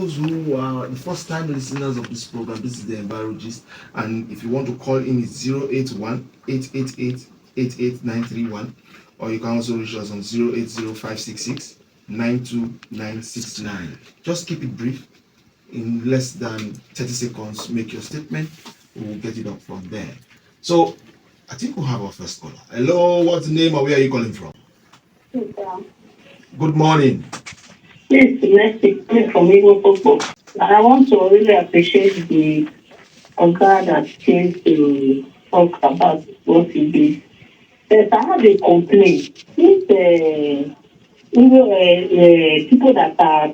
those who are the first time listeners of this program, this is the Envirogist, and if you want to call in, it's 081-888-88931, or you can also reach us on 080-566-92969. Just keep it brief. In less than 30 seconds, make your statement. We'll get it up from there. So, I think we'll have our first caller. Hello, what's the name and where are you calling from? Good morning. Please, next from Igbo. I want to really appreciate the guy that came to talk about what he did. But I have a complaint. If people that are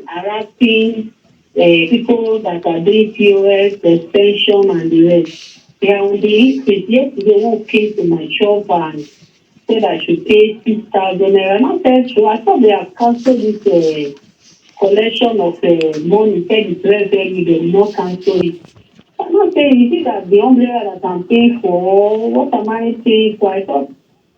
harassing people that are doing POS, extension, and the rest, they are on the increase. Yesterday, one came to my shop and said I should pay 6,000 naira. And I said, so I thought they have cancelled this collection of money, said it's revenue, they will not cancel it. I'm not saying, is it that the umbrella that I'm paying for, what am I paying for? I thought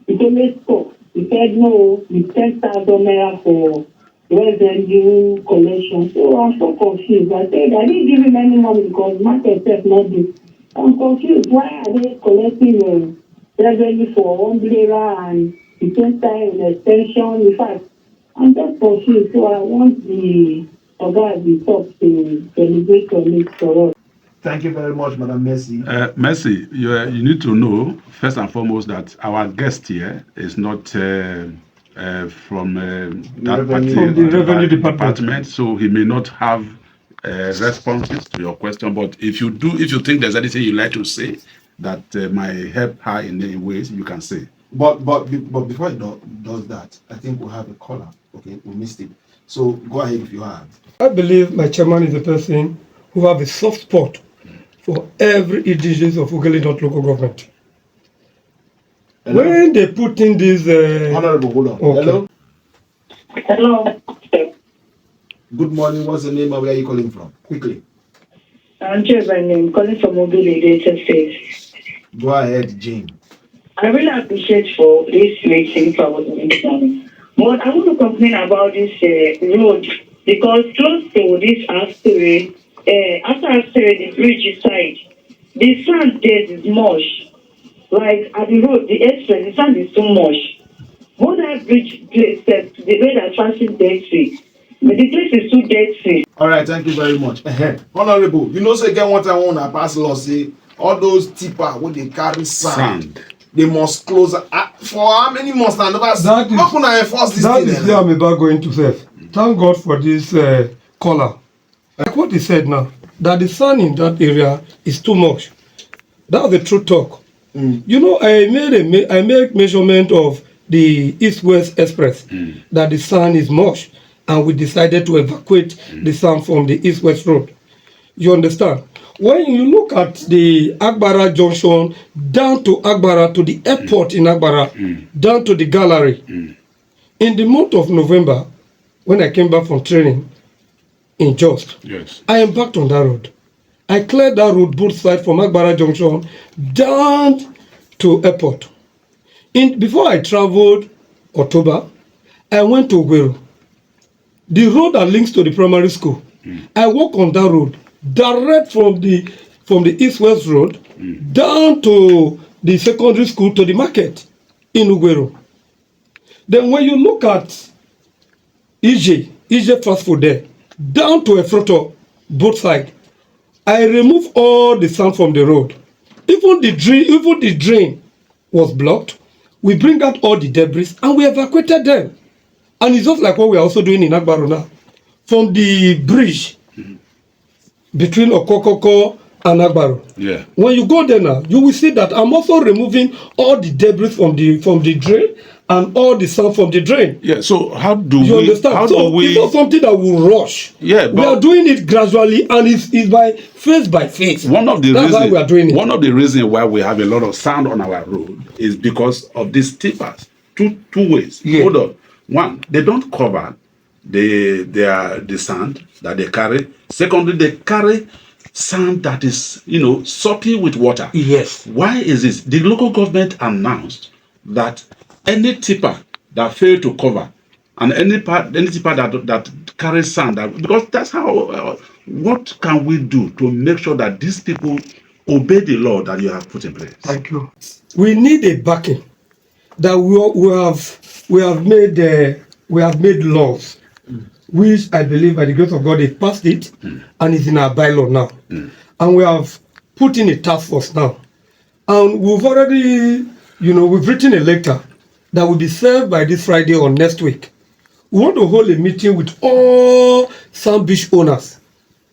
it's only stock. He said, no, it's 10,000 naira for revenue collection. So I'm so confused. I said, I didn't give him any money because market self not this. I'm confused. Why are they collecting revenue for umbrella and the same time extension? In fact, I'm just confused. So I want the guy at the top to deliberate on it for us. Thank you very much, Madam Mercy. Mercy, you need to know, first and foremost, that our guest here is not from the revenue department, so he may not have responses to your question. But if you think there's anything you'd like to say that might help her in any ways, you can say. But before he does that, I think we'll have a caller. Okay, we missed it. So go ahead if you have. I believe my chairman is a person who have a soft spot for every indigenous of Ughelli local government. Hello? When they put in this... Honorable, hold on. Okay. Hello. Good morning. What's the name and where are you calling from? Quickly. I'm Jane by name, calling from Ughelli Delta State. Go ahead, Jane. I really appreciate for this meeting for our meeting. But I want to complain about this road because close to this after the bridge side, the sand there is much. Like at the road, the express, the sand is too much. When that bridge place, the way that passing Dead Sea, but the place is too Dead Sea. All right, thank you very much. Honorable, you know, say again what I want to pass law say all those tipper when they carry sand. They must close. For how many months now? How can I enforce this that thing? That is where I'm about going to say. Thank God for this caller. Like what he said now, that the sun in that area is too much. That's the true talk. You know, I made measurement of the East-West Express that the sun is much, and we decided to evacuate the sun from the East-West Road. You understand? When you look at the Agbara Junction down to Agbara to the airport in Agbara, down to the gallery, in the month of November, when I came back from training in Just, yes, I embarked on that road. I cleared that road both sides from Agbara Junction down to airport. Before I traveled October, I went to Ughelli. The road that links to the primary school, I walk on that road direct from the East-West Road down to the secondary school to the market in Ughelli. Then when you look at EJ fast food there, down to Efroto, both sides, I remove all the sand from the road. Even the drain was blocked. We bring out all the debris and we evacuated them. And it's just like what we are also doing in Agbara now. From the bridge between Okokoko and Agbara. Yeah. When you go there now, you will see that I'm also removing all the debris from the drain and all the sand from the drain. Yeah. So how do you we understand? How so do we... it's not something that will rush. Yeah, we are doing it gradually and it's by phase. That's why we are doing it. One of the reasons why we have a lot of sand on our road is because of these tippers. Two ways. Yeah. Hold on. One, they don't cover the sand that they carry. Secondly, they carry sand that is, salty with water. Yes. Why is this? The local government announced that any tipper that failed to cover and any tipper that carry sand, because that's how. What can we do to make sure that these people obey the law that you have put in place? Thank you. We need a backing that we have made laws, which I believe by the grace of God they passed it, and it's in our bylaw now, and we have put in a task force now, and we've already, we've written a letter that will be served by this Friday or next week. We want to hold a meeting with all Sand Beach owners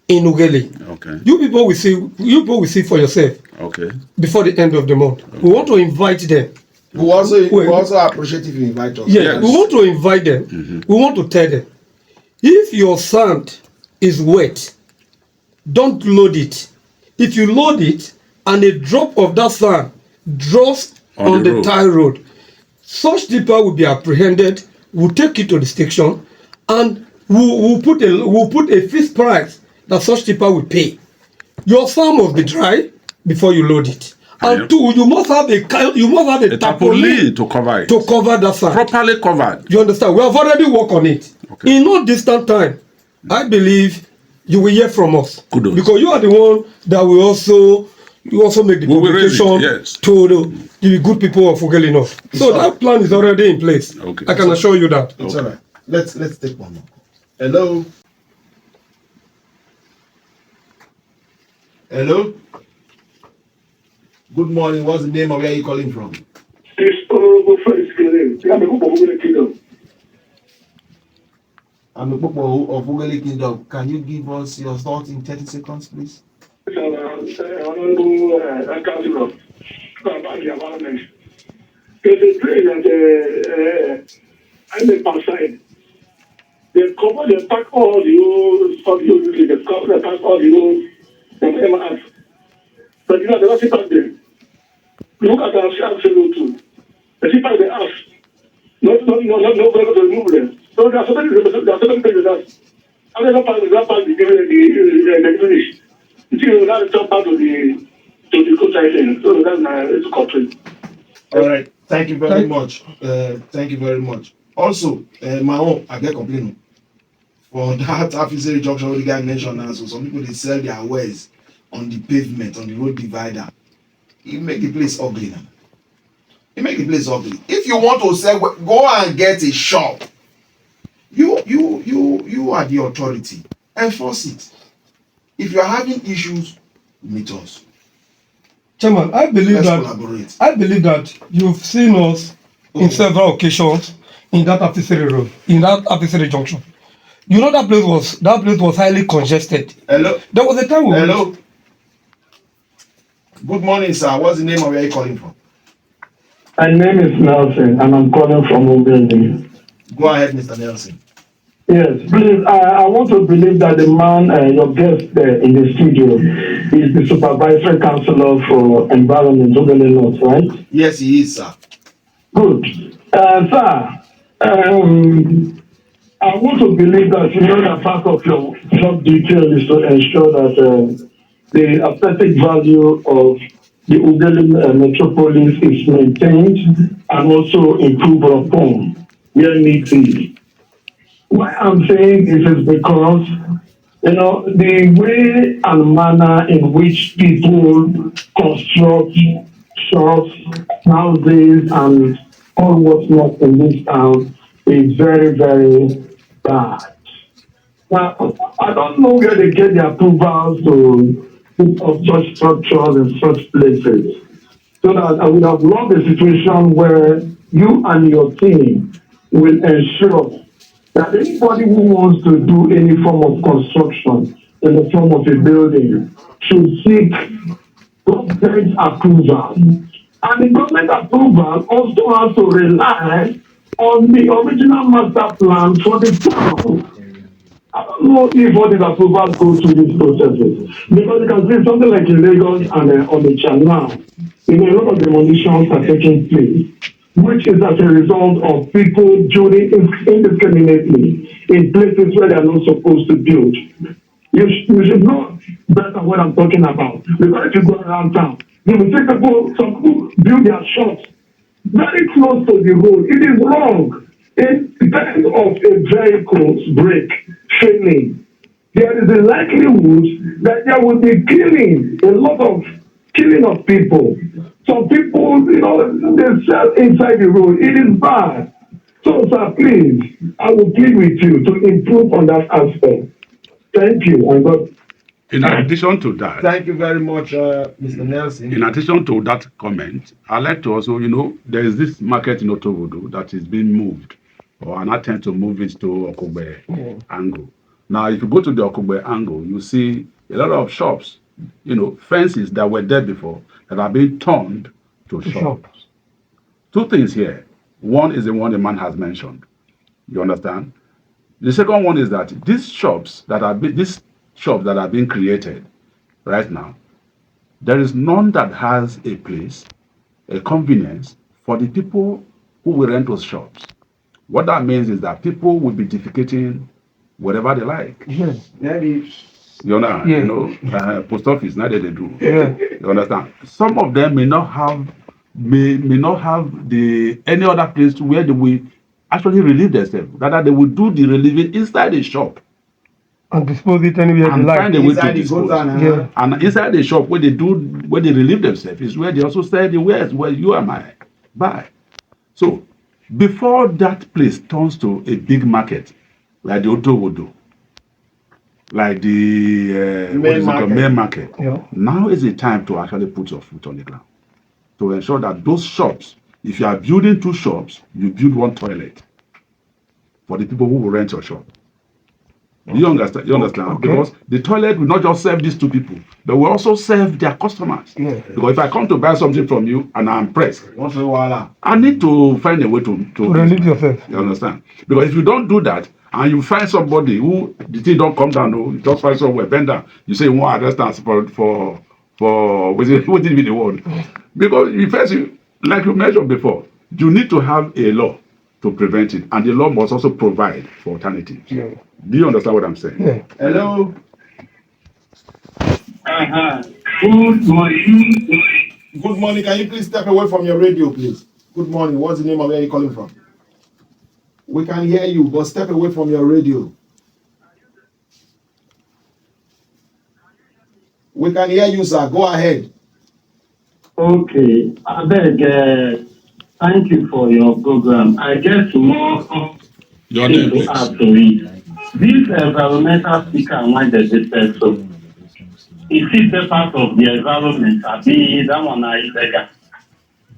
in Ughelli. Okay. You people will see for yourself. Okay. Before the end of the month. Okay. We want to invite them. We also appreciate if you invite us. Yes. We want to invite them. We want to tell them, if your sand is wet, don't load it. If you load it and a drop of that sand drops on the tie road, such tipper will be apprehended. We'll take it to the station, and we'll put a fixed price that such tipper will pay. Your sand must be dry before you load it. And two, you must have a tarpaulin to cover it. To cover that sand. Properly covered. You understand? We have already worked on it. Okay. In no distant time, I believe you will hear from us. Kudos. Because you are the one that will also make the publication to the good people of Ughelli North. So that plan is already in place. Okay. I can assure you that. It's all right. Let's take one more. Hello. Hello. Good morning. What's the name of where you calling from? It's Honorable Felix Kele. I'm a Popo of Ughelli Kingdom. I'm a Popo of Ughelli Kingdom. Can you give us your thoughts in 30 seconds, please? Honorable Councilor about the environment. There's a place that I'm a outside. They cover, they pack all the old stuff, they cover, they pack all the old MRs. But they don't sit back there. Look at our absolute too. They sit back the house. No going to remove them. So there are so many things that I'm not part of the finish. You see, we have to jump out to the coast thing. So that's my country. All right. Thank you very much. Thank you very much. Also, my own, I get complaining. For that officer junction, what the guy mentioned now, so some people they sell their wares on the pavement, on the road divider. You make the place ugly now. You make the place ugly. If you want to sell, go and get a shop. You are the authority. Enforce it. If you are having issues, meet us. Chairman, I believe that you've seen us in several occasions in that advisory road, in that advisory junction. You know that place was highly congested. Hello. There was a time. Hello. Good morning, sir. What's the name of where you calling from? My name is Nelson, and I'm calling from Ughelli. Go ahead, Mr. Nelson. Yes, please. I want to believe that the man, your guest there in the studio, is the supervisory councillor for environment, Ughelli North, right? Yes, he is, sir. Good, sir. I want to believe that that part of your job detail is to ensure that the aesthetic value of the Ughelli metropolis is maintained and also improved upon where need be. Why I'm saying this is because, the way and manner in which people construct shops, houses, and all what's not in this town is very, very bad. Now, I don't know where they get the approvals to put up such structures in such places. So that I would have loved a situation where you and your team will ensure that anybody who wants to do any form of construction in the form of a building should seek government approval. And the government approval also has to rely on the original master plan for the town. I don't know if all these approvals go through these processes. Because you can see something like in Lagos and on the channel, a lot of demolitions are taking place, which is as a result of people building indiscriminately in places where they are not supposed to build. You should know better what I'm talking about. Because if you go around town, you will see some people build their shops very close to the road. It is wrong. in terms of a vehicle's brake failing, there is a likelihood that there will be killing of people. Some people, they sell inside the road. It is bad. So, sir, please, I will plead with you to improve on that aspect. Thank you, and God. In addition to that, Thank you very much, Mr. Nelson. in addition to that comment, I'd like to also, there is this market in Otowodo that is being moved, or an attempt to move it to Okugbe angle. Now, if you go to the Okugbe angle, you see a lot of shops, fences that were there before that are being turned to shops. Two things here. One is the one the man has mentioned. You understand? The second one is that these shops that are being created right now, there is none that has a place, a convenience for the people who will rent those shops. What that means is that people will be defecating wherever they like. Yes. You know, Yeah. Post office, now they do. Yeah. You understand? Some of them may not have any other place where they will actually relieve themselves. Rather, they will do the relieving inside the shop And dispose it anywhere they and like. find a way Inside to the dispose. gutter, Yeah. And inside the shop where they relieve themselves is where they also sell the wares where you and I buy. So before that place turns to a big market like the Otowodo, like the main market, Yeah. now is the time to actually put your foot on the ground to ensure that those shops, if you are building 2 shops, you build 1 toilet for the people who will rent your shop. You understand? Okay. Because the toilet will not just serve these 2 people, but will also serve their customers. Yeah. Because if I come to buy something from you and I'm pressed, What's the wala? I need to find a way to Relieve yourself. You understand? Because if you don't do that, and you find somebody who the thing don't come down, you just find somewhere bend down, you say you want arrest us for what did be the word? Because like you mentioned before, you need to have a law to prevent it, and the law must also provide for alternatives. Yeah. Do you understand what I'm saying? Yeah. Hello. Good morning. Good morning. Can you please step away from your radio, please? Good morning. What's the name of where you're calling from? We can hear you, but step away from your radio. We can hear you, sir. Go ahead. Okay, I beg, thank you for your program. I get more Your things name, to please. add to it. This environmental speaker wanted this person. Is it the part of the environment? I mean, that one I beg.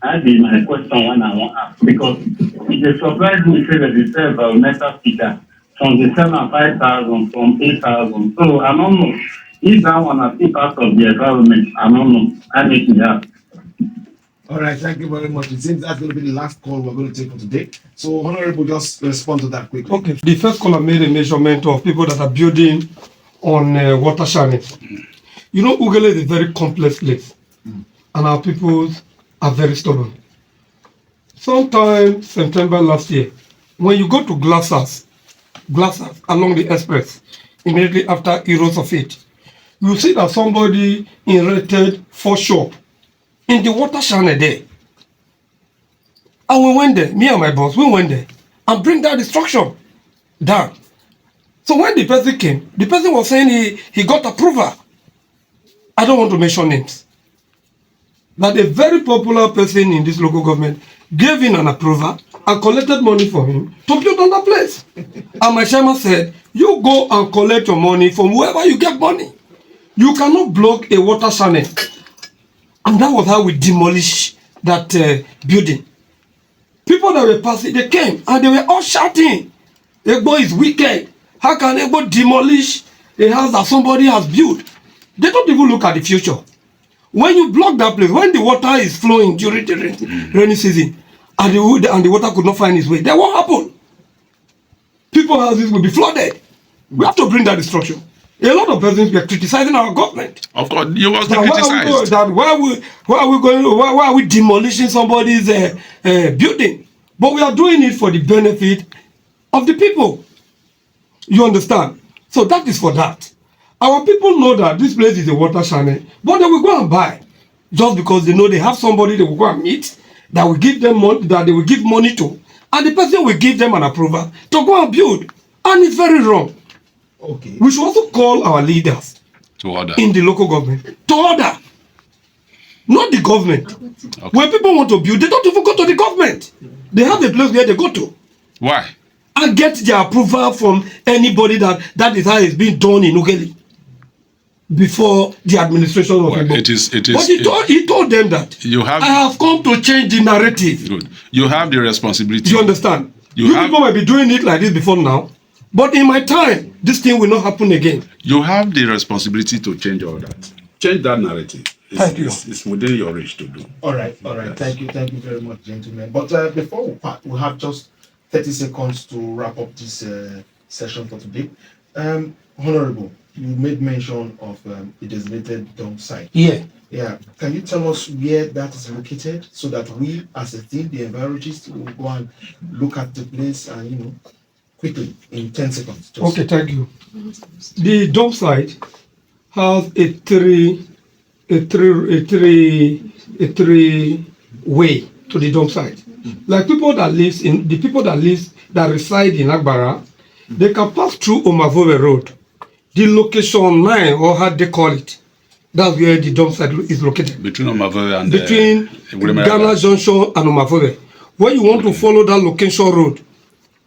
That is my question when I want to ask. Because it is surprising me say that this environmental speaker from the 5,000 from 8,000. So I don't know if that one is still part of the environment. I don't know. I make it up. All right. Thank you very much. It seems that's going to be the last call we're going to take for today. So, Honorable, just respond to that quickly. Okay. The first caller made a measurement of people that are building on water channels. You know, Ugele is a very complex place, and our people are very stubborn. Sometime September last year, when you go to Glasshouse along the express, immediately after Heroes of It, you see that somebody erected 4 shops in the water channel there. And we went there, me and my boss, we went there and bring that destruction down. So when the person came, the person was saying he got approval. I don't want to mention names. That a very popular person in this local government gave him an approval and collected money for him to build on that place. And my chairman said, you go and collect your money from wherever you get money. You cannot block a water channel. And that was how we demolished that building. People that were passing, they came and they were all shouting, Egbo is wicked. How can Egbo demolish a house that somebody has built? They don't even look at the future. When you block that place, when the water is flowing during the rainy season, and the water could not find its way, then what happened? People's houses will be flooded. We have to bring that destruction. A lot of persons were criticizing our government. Of course, you was That criticized. why are we demolishing somebody's building? But we are doing it for the benefit of the people. You understand? So that is for that. Our people know that this place is a water channel, but they will go and buy just because they know they have somebody they will go and meet that will give them money, that they will give money to, and the person will give them an approval to go and build, and it's very wrong. Okay. We should also call our leaders To order. in the local government to order, not the government. Okay. When people want to build, they don't even go to the government. They have a place where they go to Why? and get their approval from anybody that is how it's being done in Ughelli before the administration of Well, Igbo. it is. But he told them that You have- I have come to change the narrative. Good. You have the responsibility. Do you understand? You You have- people might be doing it like this before now, but in my time, this thing will not happen again. You have the responsibility to change all that. Change that narrative. Thank you. It's within your reach to do. All right. Thank you very much, gentlemen. But before we part, we have just 30 seconds to wrap up this session for today. Honorable, you made mention of the designated dump site. Yeah. Yeah. Can you tell us where that is located so that we, as a team, the envirologists, will go and look at the place and quickly in 10 seconds. Just. Okay, thank you. The dump site has a three way to the dump site. Like people that reside in Agbara, they can pass through Omavore Road. The location 9, or how they call it, that's where the dump site is located. Between Omavore and Between Ghana Junction and Omavore. When you want to follow that location road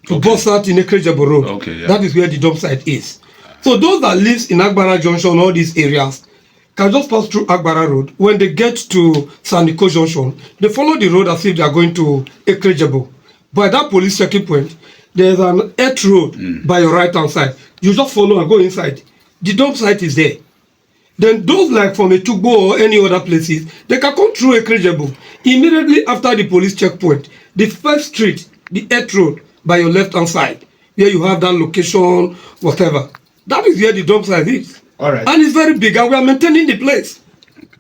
to bus out in Ekrejabo Road, Okay, yeah. that is where the dump site is. So those that live in Agbara Junction, all these areas, can just pass through Agbara Road. When they get to Saniko Junction, they follow the road as if they are going to Ekrejabo. By that police checking point, there's an earth road by your right hand side. You just follow and go inside. The dump site is there. Then those like from Etugbo or any other places, they can come through Ekrejabo. Immediately after the police checkpoint, the first street, the earth road by your left hand side, where you have that location, whatever. That is where the dump site is. All right. And it's very big, and we are maintaining the place.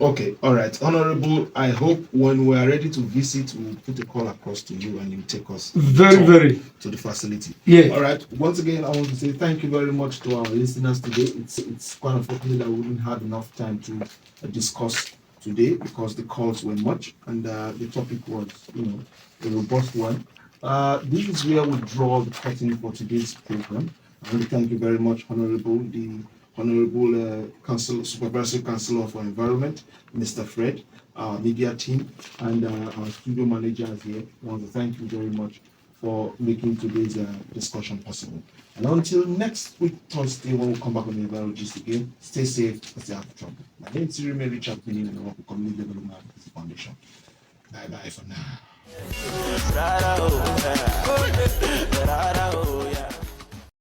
Okay, all right. Honorable, I hope when we are ready to visit, we'll put a call across to you and you take us Very. to the facility. Yeah. All right. Once again, I want to say thank you very much to our listeners today. It's quite unfortunate that we didn't have enough time to discuss today because the calls were much and the topic was, a robust one. This is where we draw the curtain for today's program. I want to thank you very much, Honorable, the Honorable Supervisory Councillor for Environment, Mr. Fred, our media team, and our studio managers here. I want to thank you very much for making today's discussion possible. And until next week, Thursday, when we come back on the Envirologist again, stay safe, stay out of trouble. My name is Sirime Richard Pinning, and I work with Community Development Foundation. Bye-bye for now.